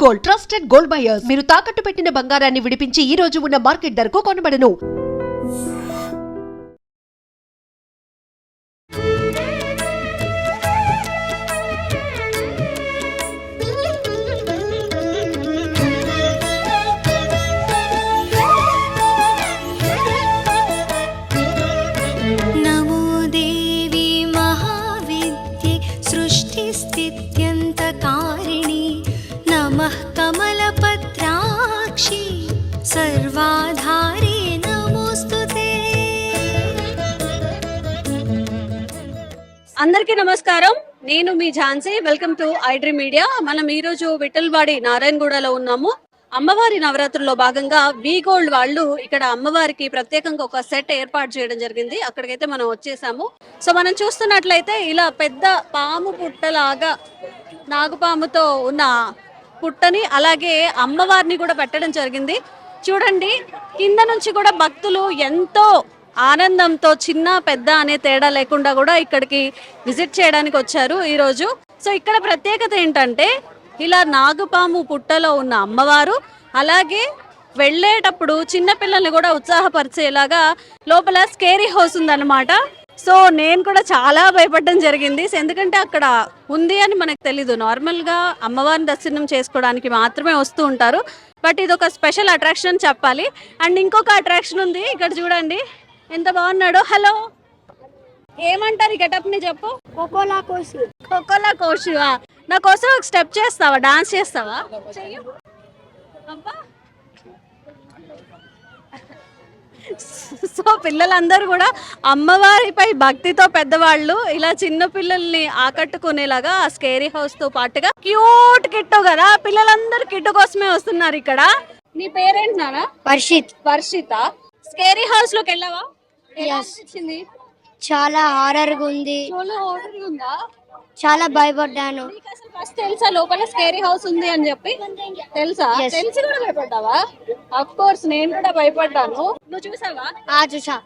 Gold, trusted gold buyers. మీరు తాకట్టు పెట్టిన బంగారాన్ని విడిపించి ఈ రోజు ఉన్న మార్కెట్ ధరకు కొనబడను. కమలపత్రాక్షి సర్వాధారి నమోస్తుతే. అందరికీ నమస్కారం. నేను మీ Jhansi. Welcome to iDream media. మనం ఈ రోజు విఠల్వాడి నారాయణగూడలో ఉన్నాము. అమ్మవారి నవరాత్రుల్లో భాగంగా వి గోల్డ్ వాళ్ళు ఇక్కడ అమ్మవారికి ప్రత్యేకంగా ఒక సెట్ ఏర్పాటు చేయడం జరిగింది. అక్కడికైతే మనం వచ్చేసాము. సో మనం చూస్తున్నట్లయితే ఇలా పెద్ద పాము పుట్టలాగా నాగుపాముతో ఉన్న పుట్టని అలాగే అమ్మవారిని కూడా పెట్టడం జరిగింది. చూడండి, కింద నుంచి కూడా భక్తులు ఎంతో ఆనందంతో చిన్న పెద్ద అనే తేడా లేకుండా కూడా ఇక్కడికి విజిట్ చేయడానికి వచ్చారు ఈరోజు. సో ఇక్కడ ప్రత్యేకత ఏంటంటే ఇలా నాగుపాము పుట్టలో ఉన్న అమ్మవారు అలాగే వెళ్ళేటప్పుడు చిన్నపిల్లల్ని కూడా ఉత్సాహపరిచేలాగా లోపల స్కేరీ హౌస్ ఉందన్నమాట. సో నేను కూడా చాలా భయపడడం జరిగింది. ఎందుకంటే అక్కడ ఉంది అని మనకు తెలీదు. నార్మల్గా అమ్మవారిని దర్శనం చేసుకోవడానికి మాత్రమే వస్తూ ఉంటారు. బట్ ఇది ఒక స్పెషల్ అట్రాక్షన్ చెప్పాలి. అండ్ ఇంకొక అట్రాక్షన్ ఉంది. ఇక్కడ చూడండి ఎంత బాగున్నాడో. హలో, ఏమంటారు ఈ గెటప్ ని చెప్పు? కోకోలా కోసి. కోకోలా కోసి. నా కోసం ఒక స్టెప్ చేస్తావా? డాన్స్ చేస్తావా? అబ్బా. సో పిల్లలందరూ కూడా అమ్మవారిపై భక్తితో పెద్దవాళ్ళు ఇలా చిన్న పిల్లల్ని ఆకట్టుకునేలాగా ఆ స్కేరీ హౌస్ తో పాటుగా క్యూట్ కిట్టు కదా, పిల్లలందరూ కిట్టు కోసమే వస్తున్నారు ఇక్కడ. నీ పేరేంటి నానా? వర్షిత. స్కేరీ హౌస్ లోకి వెళ్ళావా? చాలా హారర్ గా ఉంది. చాలా భయపడ్డాను. ఫస్ట్ తెలుసా లోపల స్కేరీ హౌస్ ఉంది అని చెప్పి? తెలుసా? తెలిసి కూడా భయపడ్డావా? అఫ్ కోర్స్ నేను కూడా భయపడ్డాను. నువ్వు చూసావా? చూసా.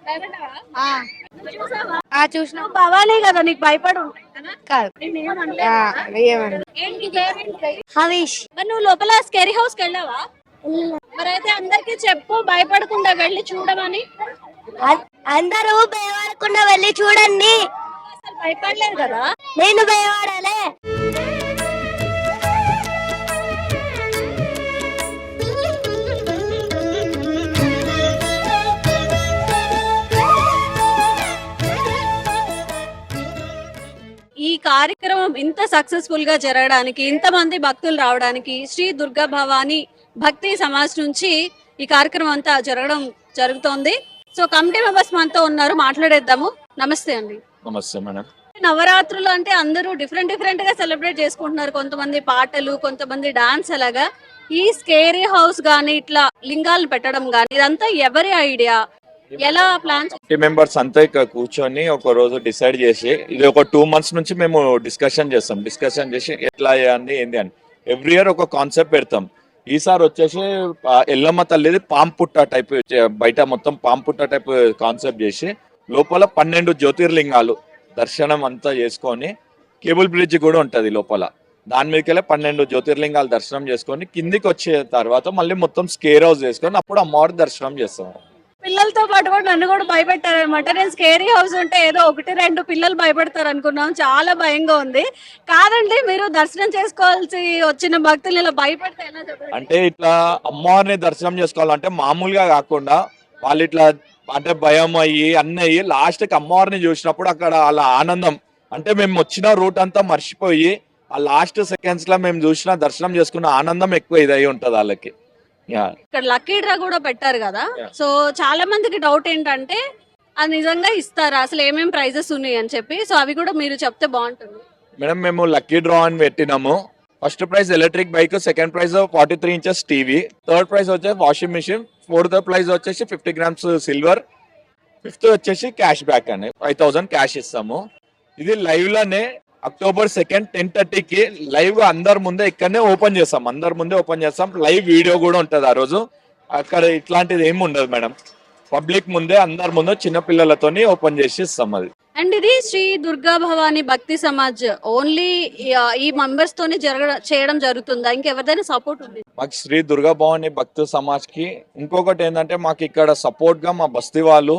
చూసిన. భవానీ కదా, నీకు భయపడు హరీష్. మరి నువ్వు లోపల స్కేరీ హౌస్ కి వెళ్ళావా? మరైతే అందరికి చెప్పు భయపడకుండా వెళ్ళి చూడమని. అందరూ భయపడకుండా వెళ్ళి చూడండి. అసలు భయపడలేదు కదా? నేను భయపడాలే. ఈ కార్యక్రమం ఇంత సక్సెస్ఫుల్ గా జరగడానికి, ఇంతమంది భక్తులు రావడానికి శ్రీ దుర్గా భవానీ భక్తి సమాజ్ నుంచి ఈ కార్యక్రమం అంతా జరుగుతోంది. సో కమిటీ మెంబర్స్ మనతో ఉన్నారు, మాట్లాడేద్దాము. నమస్తే అండి. నమస్తే మేడం. నవరాత్రులు అంటే అందరూ డిఫరెంట్ గా సెలబ్రేట్ చేసుకుంటున్నారు. కొంతమంది పాటలు, కొంతమంది డాన్స్. అలాగా ఈ స్కేరీ హౌస్ గానీ ఇట్లా లింగాలు పెట్టడం గానీ ఇదంతా ఎవరి ఐడియా? ఎలా ప్లాన్? కమిటీ మెంబర్స్ అంతా ఇక్కడ కూర్చొని ఒక రోజు డిసైడ్ చేసి, ఇది ఒక 2 months నుంచి మేము డిస్కషన్ చేసి ఎట్లా చేయాలి ఏంది అని. ఎవ్రీ ఇయర్ ఒక కాన్సెప్ట్ పెడతాం. ఈసారి వచ్చేసి ఎల్లమ్మ తల్లిది పాంపుట్ట టైప్, బయట మొత్తం పాంపుట్ట టైప్ కాన్సెప్ట్ చేసి లోపల 12 జ్యోతిర్లింగాలు దర్శనం అంతా చేసుకొని, కేబుల్ బ్రిడ్జ్ కూడా ఉంటది లోపల. దాని మీదకెళ్ళి 12 జ్యోతిర్లింగాలు దర్శనం చేసుకొని కిందికి వచ్చే తర్వాత మళ్ళీ మొత్తం స్కేర్ హౌస్ చేసుకొని అప్పుడు అమ్మవారి దర్శనం చేస్తాం. పిల్లలతో పాటు కూడా నన్ను కూడా భయపెట్టారనమాట. నేను స్కేరీ హౌస్ ఉంటే ఏదో 1-2 పిల్లలు భయపడతారు అనుకున్నాం. చాలా భయంగా ఉంది. కాదండి, మీరు దర్శనం చేసుకోవాల్సి వచ్చిన భక్తులు ఇలా భయపడితే ఎలా చెప్పండి? అంటే ఇట్లా అమ్మవారిని దర్శనం చేసుకోవాలంటే మామూలుగా కాకుండా వాళ్ళు ఇట్లా అంటే భయం అయ్యి అన్నీ అయ్యి లాస్ట్కి అమ్మవారిని చూసినప్పుడు అక్కడ వాళ్ళ ఆనందం, అంటే మేము వచ్చిన రూట్ అంతా మర్చిపోయి ఆ లాస్ట్ సెకండ్స్ లో మేము చూసిన దర్శనం చేసుకున్న ఆనందం ఎక్కువ ఇదై ఉంటది వాళ్ళకి. ఇక్కడ లక్కీ డ్రా కూడా పెట్టారు కదా. సో చాలా మందికి డౌట్ ఏంటంటే అది నిజంగా ఇస్తారా, అసలు ఏమేమి ప్రైజెస్ ఉన్నాయి అని చెప్పి. సో అవి కూడా మీరు చెప్తే బాగుంటుంది. మేడం మేము లక్కీ డ్రా అని పెట్టినాము. First prize electric bike, second prize 43 inches TV, third prize వచ్చేసి వాషింగ్ మిషన్, ఫోర్త్ ప్రైజ్ వచ్చేసి 50 grams సిల్వర్, ఫిఫ్త్ వచ్చేసి క్యాష్ బ్యాక్ అని 5000 క్యాష్ ఇస్తాము. ఇది లైవ్ లోనే October 2nd 10:30కి లైవ్ గా అందరి ముందే ఇక్కడనే ఓపెన్ చేస్తాం. అందరి ముందే ఓపెన్ చేస్తాం. లైవ్ వీడియో కూడా ఉంటది ఆ రోజు. అక్కడ ఇట్లాంటిది ఏమి ఉండదు మేడం. పబ్లిక్ ముందే అందరి ముందు చిన్న పిల్లలతోని ఓపెన్ చేసి ఇస్తాం అది. అండ్ ఇది శ్రీ దుర్గా భవాని భక్తి సమాజ్ ఓన్లీ ఈ మెంబర్స్ తోనే చేయడం జరుగుతుందా, ఇంకెవరిదైనా సపోర్ట్ ఉంది? మాకు శ్రీ దుర్గా భవాని భక్తి సమాజ్ కి ఇంకొకటి ఏంటంటే మాకు ఇక్కడ సపోర్ట్ గా మా బస్తీ వాళ్ళు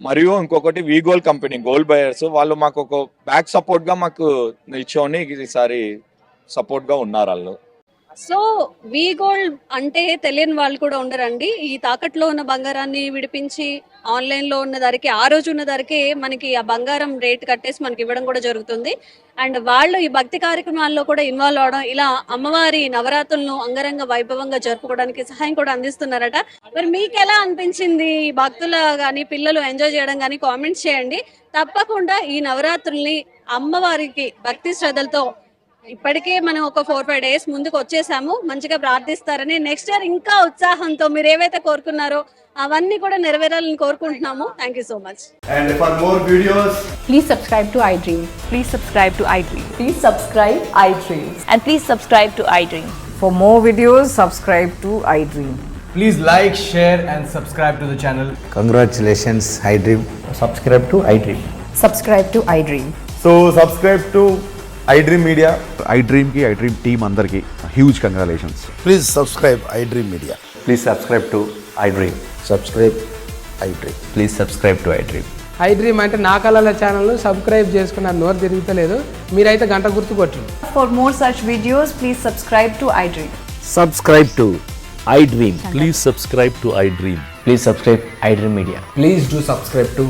మరియు ఇంకొకటి వి గోల్డ్ కంపెనీ గోల్డ్ బయర్స్ వాళ్ళు మాకు ఒక బ్యాక్ సపోర్ట్ గా మాకు నిల్చొని ఈసారి సపోర్ట్ గా ఉన్నారు వాళ్ళు. సో వి గోల్డ్ అంటే తెలియని వాళ్ళు కూడా ఉండరండి. ఈ తాకట్లో ఉన్న బంగారాన్ని విడిపించి ఆన్లైన్ లో ఉన్న ధరకి, ఆ రోజు ఉన్న ధరకే మనకి ఆ బంగారం రేట్ కట్టేసి మనకి ఇవ్వడం కూడా జరుగుతుంది. అండ్ వాళ్ళు ఈ భక్తి కార్యక్రమాల్లో కూడా ఇన్వాల్వ్ అవడం, ఇలా అమ్మవారి నవరాత్రులను అంగరంగ వైభవంగా జరుపుకోవడానికి సహాయం కూడా అందిస్తున్నారట. మరి మీకు ఎలా అనిపించింది? ఈ భక్తులు కానీ పిల్లలు ఎంజాయ్ చేయడం కానీ కామెంట్స్ చేయండి. తప్పకుండా ఈ నవరాత్రుల్ని అమ్మవారికి భక్తి శ్రద్ధలతో ఇప్పటికే మనం ఒక 4-5 days ముందుకు వచ్చేసాము. మంచిగా ప్రార్థిస్తారని, నెక్స్ట్ ఇయర్ ఇంకా ఉత్సాహంతో మీరు ఏవైతే కోరుకున్నారో అవన్నీ కూడా నెరవేరాలని కోరుకుంటున్నాము. Thank you so much. And for more videos, Please subscribe to iDream. Please subscribe to iDream. Please subscribe iDream. And please subscribe to iDream. For more videos, subscribe to iDream. please like, share, and subscribe to the channel. Congratulations, iDream. Subscribe to iDream. Subscribe to iDream. So subscribe to iDream Media. iDream की iDream team अंदर की huge congratulations. Please subscribe iDream Media. Please subscribe to iDream. Subscribe iDream. Please subscribe to iDream. iDream అంటే నా కళల channel subscribe చేసుకున్న నోరు తిరుగుతలేదు, మీరైతే గంట గుర్తు కొట్టండి. For more such videos, please subscribe to iDream. Subscribe to iDream. Please subscribe to iDream. Please subscribe iDream Media. Please do subscribe to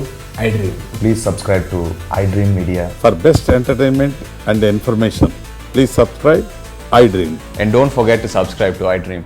iDream. Please subscribe to iDream Media. For best entertainment and information, please subscribe iDream. And don't forget to subscribe to iDream.